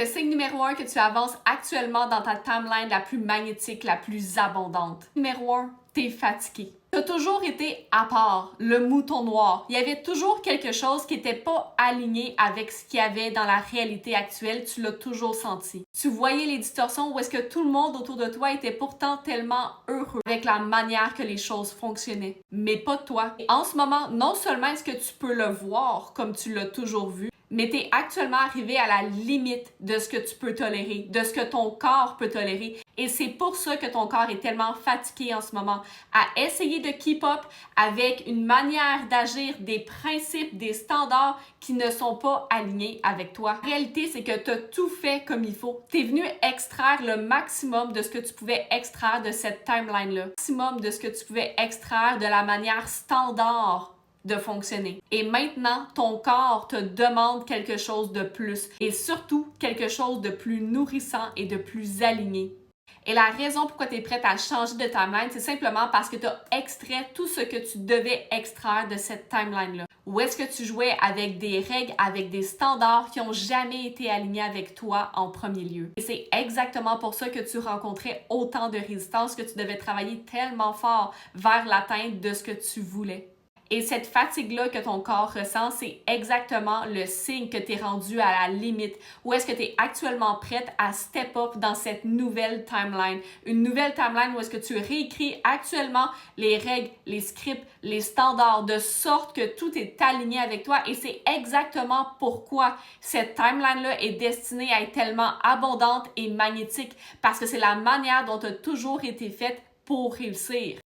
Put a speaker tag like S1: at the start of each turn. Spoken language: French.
S1: le signe numéro 1 que tu avances actuellement dans ta timeline la plus magnétique, la plus abondante. Numéro 1, t'es fatigué. Tu as toujours été à part, le mouton noir. Il y avait toujours quelque chose qui n'était pas aligné avec ce qu'il y avait dans la réalité actuelle. Tu l'as toujours senti. Tu voyais les distorsions où est-ce que tout le monde autour de toi était pourtant tellement heureux avec la manière que les choses fonctionnaient. Mais pas toi. Et en ce moment, non seulement est-ce que tu peux le voir comme tu l'as toujours vu, mais tu es actuellement arrivé à la limite de ce que tu peux tolérer, de ce que ton corps peut tolérer. Et c'est pour ça que ton corps est tellement fatigué en ce moment, à essayer de keep up avec une manière d'agir, des principes, des standards qui ne sont pas alignés avec toi. La réalité, c'est que tu as tout fait comme il faut. Tu es venu extraire le maximum de ce que tu pouvais extraire de cette timeline-là. Le maximum de ce que tu pouvais extraire de la manière standard de fonctionner. Et maintenant, ton corps te demande quelque chose de plus et surtout quelque chose de plus nourrissant et de plus aligné. Et la raison pourquoi tu es prête à changer de timeline, c'est simplement parce que tu as extrait tout ce que tu devais extraire de cette timeline-là. Où est-ce que tu jouais avec des règles, avec des standards qui n'ont jamais été alignés avec toi en premier lieu. Et c'est exactement pour ça que tu rencontrais autant de résistance, que tu devais travailler tellement fort vers l'atteinte de ce que tu voulais. Et cette fatigue-là que ton corps ressent, c'est exactement le signe que tu es rendu à la limite. Où est-ce que tu es actuellement prête à step up dans cette nouvelle timeline? Une nouvelle timeline où est-ce que tu réécris actuellement les règles, les scripts, les standards de sorte que tout est aligné avec toi. Et c'est exactement pourquoi cette timeline-là est destinée à être tellement abondante et magnétique. Parce que c'est la manière dont tu as toujours été faite pour réussir.